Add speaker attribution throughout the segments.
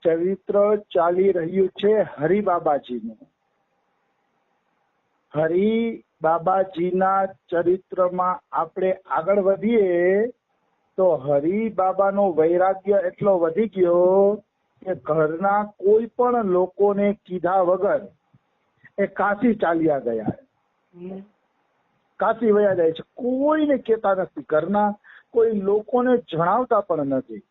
Speaker 1: ચરિત્ર ચાલી રહ્યું છે હરિબાબાજીનું. હરિબાબાજીના ચરિત્રમાં આપણે આગળ વધીએ તો હરિબાબાનો વૈરાગ્ય એટલો વધી ગયો કે ઘરના કોઈ પણ લોકોને કીધા વગર એ કાશી ચાલ્યા ગયા. કાશી વયા જાય છે, કોઈને કહેતા નથી, ઘરના કોઈ લોકોને જણાવતા પણ નથી.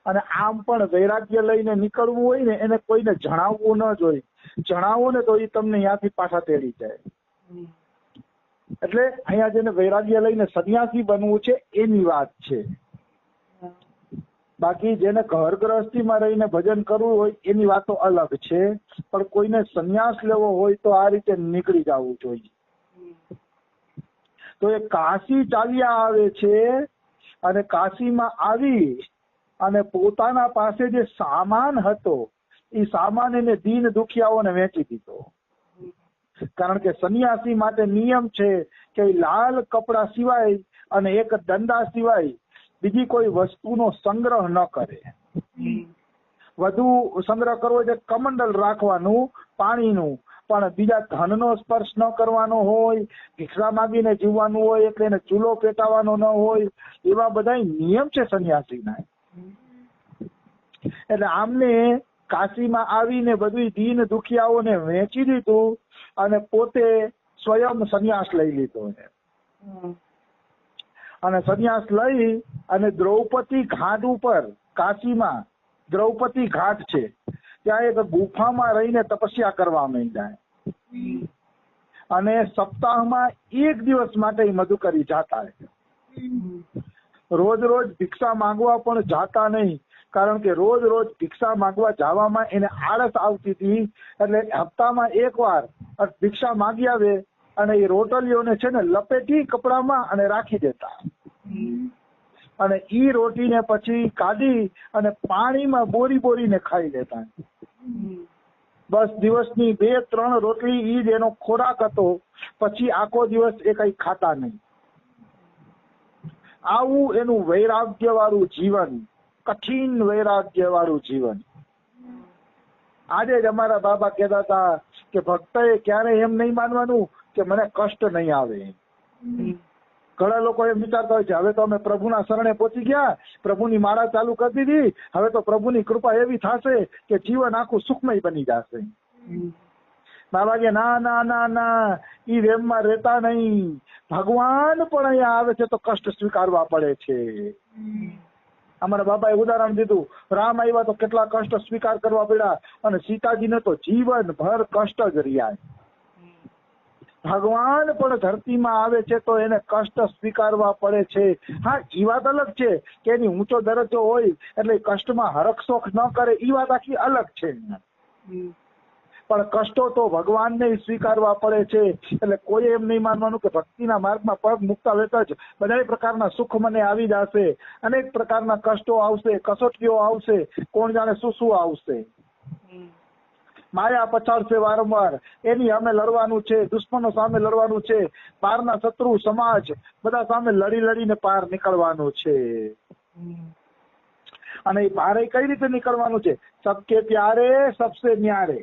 Speaker 1: અને આમ પણ વૈરાગ્ય લઈને નીકળવું હોય ને એને કોઈને જણાવવું ન જોઈએ. જણાવો ને તો એ તમને ત્યાંથી પાછા તેડી જાય. એટલે અહીંયા જેને વૈરાગ્ય લઈને સંન્યાસી બનવું છે એની વાત છે. બાકી જેને ઘર ગૃહસ્થીમાં રહીને ભજન કરવું હોય એની વાતો અલગ છે. પણ કોઈને સંન્યાસ લેવો હોય તો આ રીતે નીકળી જવું જોઈએ. તો એ કાશી ચાલ્યા આવે છે અને કાશીમાં આવી અને પોતાના પાસે જે સામાન હતો એ સામાન એને દીન દુખિયાઓને વેચી દીધો. કારણ કે સંન્યાસી માટે નિયમ છે કે લાલ કપડા સિવાય અને એક દંડા સિવાય બીજી કોઈ વસ્તુનો સંગ્રહ ન કરે. વધુ સંગ્રહ કરવો છે કમંડલ રાખવાનું પાણીનું, પણ બીજા ધનનો સ્પર્શ ન કરવાનો હોય, ભિક્ષા માંગીને જીવવાનું હોય એટલે એને ચૂલો પેટાવાનો ન હોય, એવા બધા નિયમ છે સંન્યાસીના. એટલે આમને કાશીમાં આવીને બધું દીન દુખિયાઓને વેચી દીધું અને પોતે સ્વયં સંન્યાસ લઈ લીધો. અને સંન્યાસ લઈ અને દ્રૌપદી ઘાટ ઉપર, કાશીમાં દ્રૌપદી ઘાટ છે, ત્યાં એક ગુફામાં રહીને તપસ્યા કરવા માંડ્યા. અને સપ્તાહમાં એક દિવસ માટે મધુકરી જાતા. રોજ રોજ ભિક્ષા માંગવા પણ જાતા નહીં, કારણ કે રોજ રોજ ભિક્ષા માંગવા જવામાં એને આળસ આવતી હતી. એટલે હપ્તામાં એકવાર ભિક્ષા માંગી આવે અને એ રોટલીઓને છે ને લપેટી કપડામાં અને રાખી દેતા. અને ઈ રોટીને પછી કાઢી અને પાણીમાં બોરી બોરીને ખાઈ લેતા. બસ દિવસની 2-3 રોટલી ઈ જ એનો ખોરાક હતો. પછી આખો દિવસ એ કઈ ખાતા નહીં. આવું એનું વૈરાગ્ય વાળું જીવન, કઠિન વૈરાગ્ય વાળું જીવન. આજે જ અમારા બાબા કહેતા હતા કે ભક્તએ ક્યારે એમ નહીં માનવાનું કે મને કષ્ટ નહીં આવે. ઘણા લોકો એમ વિચારતા હોય છે હવે તો અમે પ્રભુના શરણે પહોંચી ગયા, પ્રભુની માળા ચાલુ કરી દીધી, હવે તો પ્રભુની કૃપા એવી થશે કે જીવન આખું સુખમય બની જશે. બાબા કે ના ના ના ના, ઈ વેમમાં રહેતા નહીં. ભગવાન પણ અહીંયા આવે છે તો કષ્ટ સ્વીકારવા પડે છે. અમારા બાબાએ ઉદાહરણ દીધું, રામ આવ્યા તો કેટલા કષ્ટ સ્વીકાર કરવા પડ્યા અને સીતાજીને તો જીવનભર કષ્ટ જ રહ્યા. ભગવાન પણ ધરતીમાં આવે છે તો એને કષ્ટ સ્વીકારવા પડે છે. હા, ઈ વાત અલગ છે કે એની ઊંચો દરજ્જો હોય એટલે કષ્ટમાં હરખશોખ ન કરે, ઈ વાત આખી અલગ છે. પણ કષ્ટો તો ભગવાનને સ્વીકારવા પડે છે. એટલે કોઈ એમ નહીં માનવાનું કે ભક્તિના માર્ગમાં પગ મૂકતા વેત જ બધા પ્રકારના સુખ મને આવી જશે. અનેક પ્રકારના કષ્ટો આવશે, કસોટીઓ આવશે, કોણ જાણે શું શું આવશે. માયા પછાડશે વારંવાર, એની સામે લડવાનું છે, દુશ્મનો સામે લડવાનું છે, બહારના શત્રુ સમાજ બધા સામે લડી લડીને પાર નીકળવાનું છે. અને એ પારે કઈ રીતે નીકળવાનું છે? સબકે પ્યારે સબસે ન્યારે,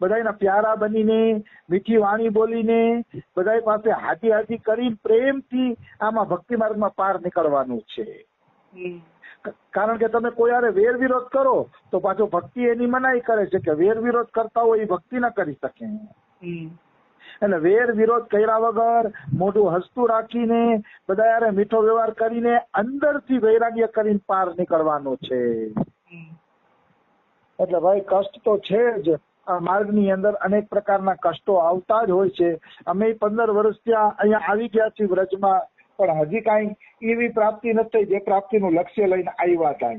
Speaker 1: બધાના પ્યારા બનીને, મીઠી વાણી બોલીને, બધા પાસે હાથી હાથી કરી પ્રેમથી આમાં ભક્તિ માર્ગમાં પાર નીકળવાનું છે. કારણ કે તમે કોઈ હારે વેર વિરોધ કરો તો પાછો ભક્તિ એની મનાઈ કરે છે કે વેર વિરોધ કરતા હોય એ ભક્તિ ન કરી શકે. એટલે વેર વિરોધ કર્યા વગર મોઢું હસતું રાખીને બધા યારે મીઠો વ્યવહાર કરીને અંદરથી વૈરાગ્ય કરીને પાર નીકળવાનો છે. એટલે ભાઈ કષ્ટ તો છે જ. આ માર્ગની અંદર અનેક પ્રકારના કષ્ટો આવતા જ હોય છે. અમે 15 વર્ષ ત્યાં અહીંયા આવી ગયા છીએ વ્રજમાં, પણ હજી કાંઈ એવી પ્રાપ્તિ નથી જે પ્રાપ્તિનું લક્ષ્ય લઈને આવ્યા હતા.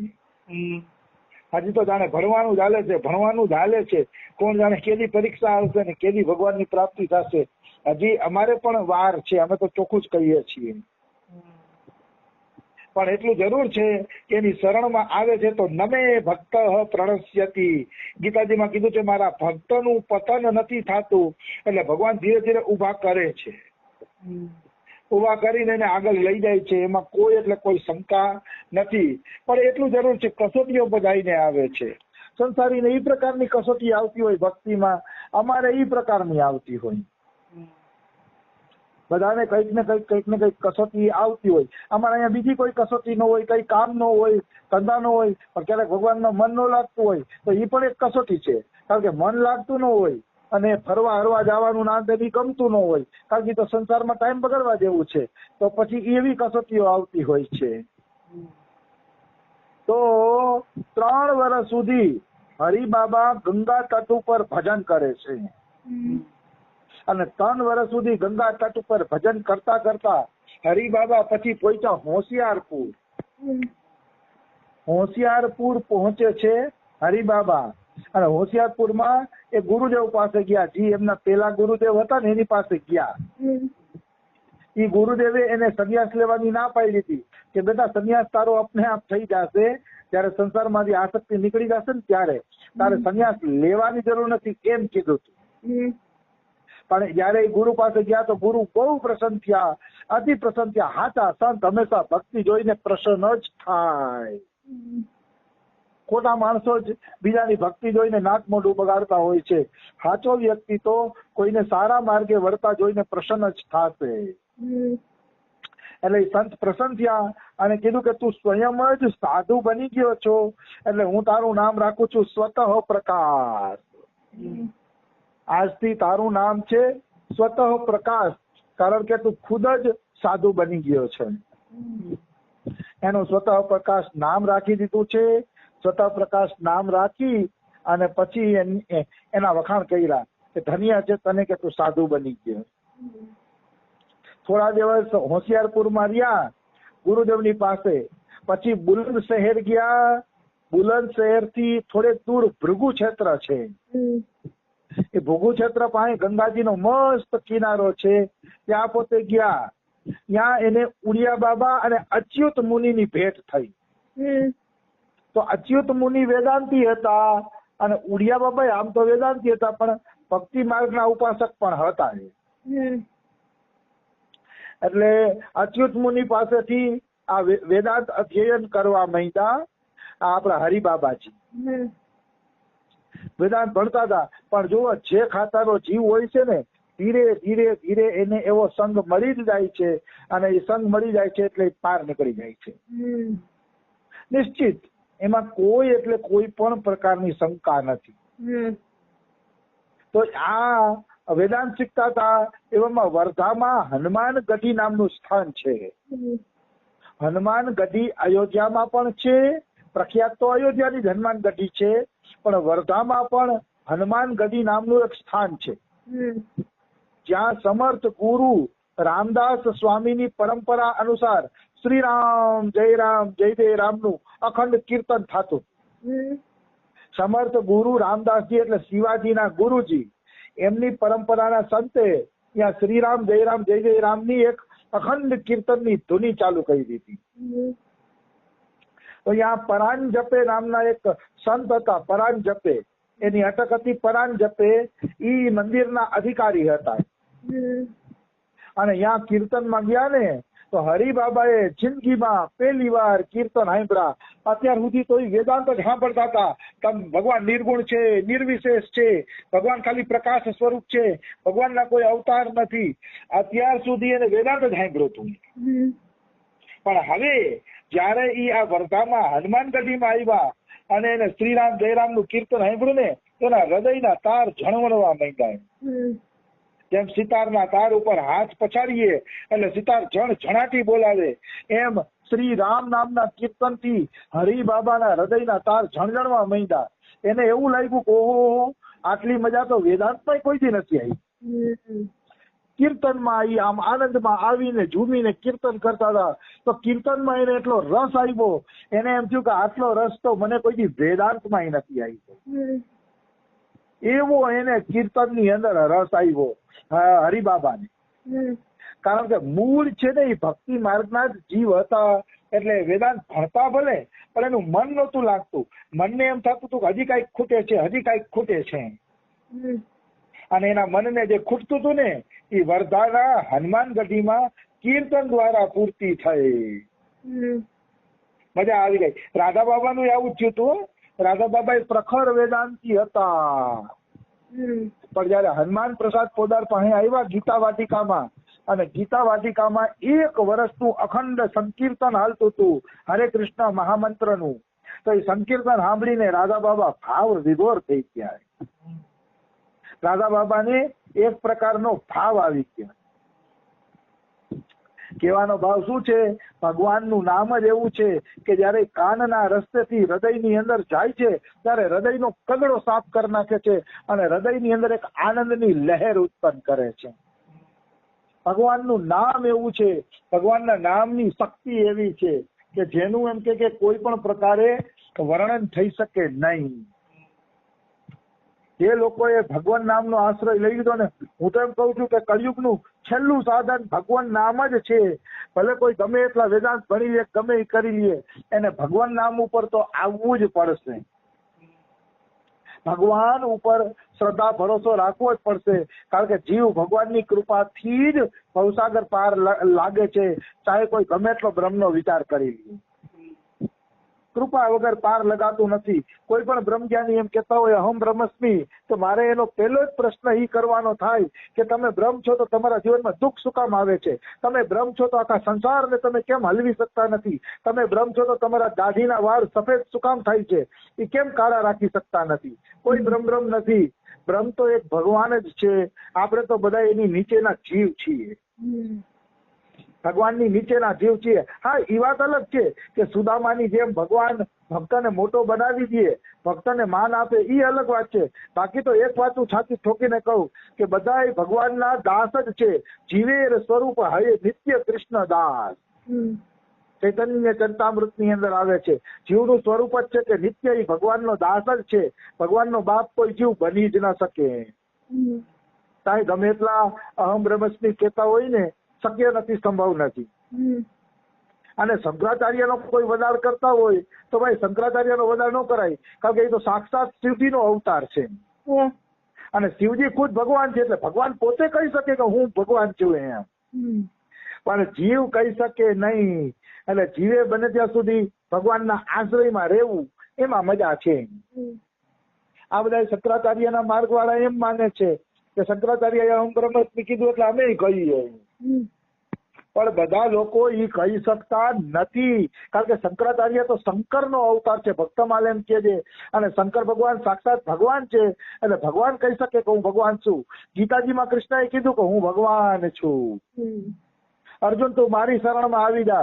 Speaker 1: હજી તો જાણે ભણવાનું જ હાલે છે, ભણવાનું જ હાલે છે. કોણ જાણે કેદી પરીક્ષા આવશે ને કેદી ભગવાનની પ્રાપ્તિ થશે. હજી અમારે પણ વાર છે, અમે તો ચોખ્ખું જ કહીએ છીએ. પણ એટલું જરૂર છે કે એની શરણમાં આવે છે તો નમે ભક્ત પ્રણશ્યતિ. ગીતાજીમાં કીધું છે મારા ભક્તનું પતન નથી થતું. એટલે ભગવાન ધીરે ધીરે ઉભા કરે છે. ઉભા કરીને એને આગળ લઈ જાય છે, એમાં કોઈ એટલે કોઈ શંકા નથી. પણ એટલું જરૂર છે કસોટીઓ બધાઈને આવે છે. સંસારીને એ પ્રકારની કસોટી આવતી હોય ભક્તિમાં, અમારે એ પ્રકારની આવતી હોય. બધાને કંઈક ને કંઈક કસોટી આવતી હોય. અમારે અહીંયા બીજી કોઈ કસોટી ન હોય, કઈ કામ ન હોય, ધંધા ન હોય, પણ ક્યારેક ભગવાનનું મન ન લાગતું હોય તો એ પણ એક કસોટી છે. કારણ કે મન લાગતું ન હોય અને ફરવા હરવા જવાનું ના તે બી ગમતું ન હોય, કારણ કે તો સંસારમાં ટાઈમ બગાડવા જેવું છે, તો પછી એવી કસોટીઓ આવતી હોય છે. તો 3 વર્ષ સુધી હરિબાબા ગંગા તટ ઉપર ભજન કરે છે. અને 3 વર્ષ સુધી ગંગા તટ ઉપર ભજન કરતા કરતા હરિબાબા પછી પહોંચ્યા હોશિયારપુર. હોશિયારપુર પહોંચે છે હરિબાબા, અને હોશિયારપુરમાં એ ગુરુદેવ પાસે ગયા. જે એમના પેલા ગુરુદેવ હતા ને એની પાસે ગયા. એ ગુરુદેવે એને સંન્યાસ લેવાની ના પાડી હતી કે બેટા સંન્યાસ તારો અપને આપ થઈ જશે, જયારે સંસારમાંથી આસક્તિ નીકળી જશે ને ત્યારે તારે સંન્યાસ લેવાની જરૂર નથી, એમ કીધું હતું. પણ જયારે ગુરુ પાસે ગયા તો ગુરુ બહુ પ્રસન્ન થયા, અતિ પ્રસન્ન થયા. હાચા સંત હંમેશા ભક્તિ જોઈને પ્રસન્ન જ થાય. ખોટા માણસો જ બીજાની ભક્તિ જોઈને નાક મોઢું બગાડતા હોય છે. સાચો વ્યક્તિ તો કોઈને સારા માર્ગે વળતા જોઈને પ્રસન્ન જ થશે. એટલે સંત પ્રસન્ન થયા અને કીધું કે તું સ્વયં જ સાધુ બની ગયો છો, એટલે હું તારું નામ રાખું છું સ્વતઃ પ્રકાશ. આજથી તારું નામ છે સ્વતઃ પ્રકાશ, કારણ કે તું ખુદ જ સાધુ બની ગયો છે. એનું સ્વતઃ પ્રકાશ નામ રાખી દીધું છે. સ્વતઃ પ્રકાશ નામ રાખી અને પછી એના વખાણ કર્યા કે ધન્ય છે તને કે તું સાધુ બની ગયો. થોડા દિવસ હોશિયારપુરમાં રહ્યા ગુરુદેવની પાસે, પછી બુલંદ શહેર ગયા. બુલંદ શહેર થી થોડે દૂર ભૃગુ ક્ષેત્ર છે. એ ભૃગુ ક્ષેત્ર પાસે ગંગાજીનો મસ્ત કિનારો છે, ત્યાં પોતે ગયા. ત્યાં એને ઉડિયા બાબા અને અચ્યુત મુનિની ભેટ થઈ. તો અચ્યુત મુનિ વેદાંતી હતા અને ઉડિયા બાબા આમ તો વેદાંતી હતા પણ ભક્તિ માર્ગના ઉપાસક પણ હતા. એટલે અચ્યુત મુનિ પાસેથી આ વેદાંત અધ્યયન કરવા માંડ્યા આપણા હરિબાબાજી. વેદાંત ભણતા હતા, પણ જો જે ખાતાનો જીવ હોય છે ને ધીરે ધીરે ધીરે એને એવો સંગ મળી જ જાય છે, અને એ સંગ મળી જાય છે એટલે પાર નીકળી જાય છે નિશ્ચિત. એમાં કોઈ એટલે કોઈ પણ પ્રકારની શંકા નથી. તો આ વેદાંત શીખતા હતા એવામાં વર્ધામાં હનુમાન ગઢી નામનું સ્થાન છે. હનુમાન ગઢી અયોધ્યામાં પણ છે, પ્રખ્યાત તો અયોધ્યાની જ હનુમાન ગઢી છે, પણ વર્ધામાં પણ હનુમાન ગઢી નામનું એક સ્થાન છે, જ્યાં સમર્થ ગુરુ રામદાસ સ્વામીની પરંપરા અનુસાર શ્રી રામ જય જય રામનું અખંડ કીર્તન થતું. સમર્થ ગુરુ રામદાસજી એટલે શિવાજીના ગુરુજી, એમની પરંપરાના સંતે ત્યાં શ્રીરામ જય રામની એક અખંડ કીર્તનની ધૂની ચાલુ કરી દીધી. તો ત્યાં પરાંજપે નામના એક સંત હતા, પરાંજપે, એની અટક હતી પરાંજપે, ઈ મંદિરના અધિકારી હતા. અને ત્યાં કીર્તનમાં ગયા ને તો હરિબાબાએ જિંદગીમાં પહેલી વાર કીર્તન સાંભળ્યા. અત્યાર સુધી તો વેદાંત જ સાંભળતા હતા, ભગવાન નિર્ગુણ છે, નિર્વિશેષ છે, ભગવાન ખાલી પ્રકાશ સ્વરૂપ છે, ભગવાનના કોઈ અવતાર નથી. અત્યાર સુધી એને વેદાંત જ સાંભળ્યું હતું. પણ હવે જયારે ઈ આ વર્ધામાં હનુમાનગઢીમાં આવ્યા અને એને શ્રીરામ જયરામનું કીર્તન સાંભળ્યું ને, એના હૃદયના તાર ઝણવણવા માંડ્યા. જેમ સિતારના તાર ઉપર હાથ પછાડીએ એટલે સિતાર ઝણાટી બોલાવે, એમ શ્રી રામ નામના કીર્તન થી હરિબાબાના હૃદયના તાર ઝણઝણવા માંડ્યા. એને એવું લાગ્યું કે ઓહો, આટલી મજા તો વેદાંતમાં કોઈથી નથી આવી. કીર્તનમાં એ આમ આનંદમાં આવીને ઝૂમીને કીર્તન કરતા હતા. તો કીર્તનમાં એને એટલો રસ આવ્યો, એને એમ થયું કે આટલો રસ તો મને કોઈથી વેદાંતમાં નથી આવ્યો. એવો એને કીર્તનની અંદર રસ આવ્યો હરિબાબાને. કારણ કે મૂળ છે ને એ ભક્તિ માર્ગના જ જીવ હતા, એટલે વેદાંત ભણતા ભલે પણ એનું મન નહોતું લાગતું. મનને એમ થતું હતું કે હજી કાંઈક ખૂટે છે, હજી કાંઈક ખૂટે છે. અને એના મનને જે ખૂટતું હતું ને એ વર્ધાના હનુમાનગઢીમાં કીર્તન દ્વારા પૂર્તિ થઈ. મજા આવી ગઈ. રાધા બાબાનું એવું થયું હતું. રાધા બાબા એ પ્રખર વેદાંતી હતા, પણ જયારે હનુમાન પ્રસાદ પોદાર પાસે આવ્યા ગીતા વાટિકામાં, અને ગીતા વાટિકામાં 1 વર્ષનું અખંડ સંકીર્તન હાલતું હતું હરે કૃષ્ણ મહામંત્રનું, તો એ સંકીર્તન સાંભળીને રાધા બાબા ભાવ વિભોર થઈ ગયા. રાધા બાબાને એક પ્રકારનો ભાવ આવી ગયો. કહેવાનો ભાવ શું છે? ભગવાનનું નામ જ એવું છે કે જયારે કાનના રસ્તેથી હૃદયની અંદર જાય છે ત્યારે હૃદયનો કગડો સાફ કરી નાખે છે અને હૃદયની અંદર એક આનંદની લહેર ઉત્પન્ન કરે છે. ભગવાનનું નામ એવું છે, ભગવાનના નામની શક્તિ એવી છે કે જેનું એમ કે કોઈ પણ પ્રકારે વર્ણન થઈ શકે નહીં. જે લોકોએ ભગવાન નામનો આશ્રય લઈ લીધો ને, હું તો એમ કઉ છું કે કળિયુગનું છેલ્લું સાધન ભગવાન નામ જ છે. ભલે કોઈ ગમે એટલા વેદાંત ભણી લે, ગમે એ કરી લે, એને ભગવાન નામ ઉપર તો આવવું જ પડશે. ભગવાન ઉપર શ્રદ્ધા ભરોસો રાખવો જ પડશે, કારણ કે જીવ ભગવાનની કૃપાથી જ ભવસાગર પાર લાગે છે, ચાહે કોઈ ગમે એટલો બ્રહ્મનો વિચાર કરી લે. કૃપા વગર પાર લગાતું નથી. કોઈ પણ બ્રહ્મજ્ઞાની એમ કહેતા હોય અહમ બ્રહ્મસ્મી, તો મારે એનો પહેલો જ પ્રશ્ન એ કરવાનો થાય કે તમે બ્રહ્મ છો તો તમારા જીવનમાં દુઃખ શું કામ આવે છે? તમે બ્રહ્મ છો તો આખા સંસારને તમે કેમ હલવી શકતા નથી? તમે બ્રહ્મ છો તો તમારા દાઢીના વાળ સફેદ શું કામ થાય છે? એ કેમ કાળા રાખી શકતા નથી? કોઈ બ્રહ્મ નથી. બ્રહ્મ તો એક ભગવાન જ છે. આપણે તો બધા એની નીચેના જીવ છીએ, ભગવાનની નીચેના જીવ છીએ. હા, એ વાત અલગ છે કે સુદામાની જેમ ભગવાન ભક્તને મોટો બનાવી દે, ભક્તને માન આપે, એ અલગ વાત છે. બાકી તો એક વાત હું છાતી ઠોકીને કહું કે બધા ભગવાનના દાસ જ છે. જીવે સ્વરૂપ હરે નિત્ય કૃષ્ણ દાસ. ચૈતન્ય ચરિતામૃતની અંદર આવે છે, જીવનું સ્વરૂપ જ છે કે નિત્ય એ ભગવાનનો દાસ જ છે. ભગવાનનો બાપ કોઈ જીવ બની જ ના શકે. તાય ગમે એટલા અહમ બ્રહ્મસ્મી કહેતા હોય ને, શક્ય નથી, સંભવ નથી. અને શંકરાચાર્યનો કોઈ વદાળ કરતા હોય તો ભાઈ શંકરાચાર્યનો વદાળ ન કરાય, કારણ કે એ તો સાક્ષાત શિવજીનો અવતાર છે અને શિવજી ખુદ ભગવાન છે, એટલે ભગવાન પોતે કહી શકે કે હું ભગવાન છું એમ, પણ જીવ કહી શકે નહીં. એટલે જીવે બને ત્યાં સુધી ભગવાનના આશ્રયમાં રહેવું, એમાં મજા છે. આ બધા શંકરાચાર્યના માર્ગ વાળા એમ માને છે કે શંકરાચાર્ય અહમ બ્રહ્મસ્મી કીધું એટલે અમે કહીએ, પણ બધા લોકો એ કહી શકતા નથી, કારણ કે શંકરાચાર્ય તો શંકરનો અવતાર છે, ભક્તમાલ એમ કે છે, અને શંકર ભગવાન સાક્ષાત ભગવાન છે. એટલે ભગવાન કહી શકે કે હું ભગવાન છું. ગીતાજીમાં કૃષ્ણએ કીધું કે હું ભગવાન છું. અર્જુન તું મારી શરણમાં આવી જા.